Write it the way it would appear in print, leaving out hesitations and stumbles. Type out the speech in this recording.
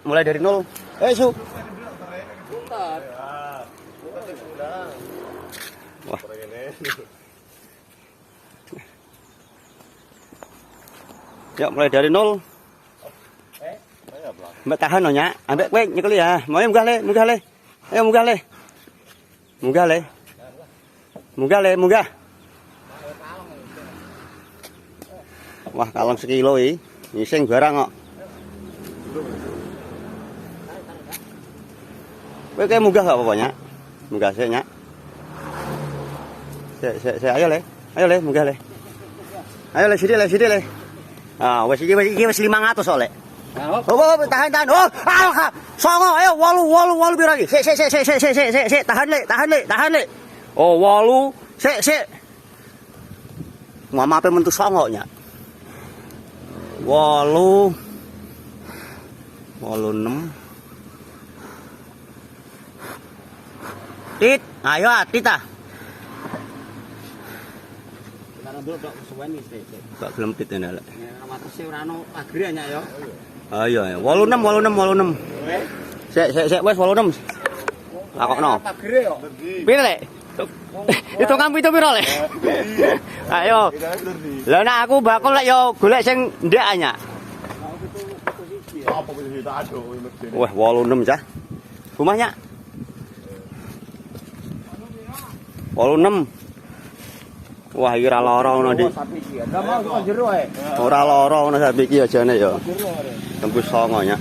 Mulai dari nol. Su. Wah. Ya mulai dari nol. Mbak tahan no nya. Ambek kowe nyekeli ya. Mau munggah le, munggah le. Ayo munggah le. Munggah le. Munggah le, munggah. Wah, kalong sekilo iki. Ngising barang kok. Kowe kayak munggah gak apa-apa, Nyak? Munggah sik, Nyak. Sik, ayo le. Ayo le, munggah le. Ayo le, sithik le. Ah, wis iki wis 500 kok, Lek. Oh, tahan. Oh, songo, ayo 8 piro iki? Sik, tahan le. Oh, 8. Sik. Mamape mentu songo, Nyak. 8 6. Tit, ayo Tit ah. Gak gelem tit nek. Watese ora ono agri Nyak ya. Ayo, 86. Sik, wis 86. Lakokno. Agri yo. Piro, Lek? Itu kan piro Lek? Ayo. Lah nek aku bakul lek yo golek sing ndek Nyak. Apa wis tak aduk mesti. Wah, 86 cah. Rumah Nyak. 86. Wah, iki ora lara ngono, Dik. Enggak mau jero ae. Ora lara ngono sapi iki ajane ya. Tembus 9 Nyak.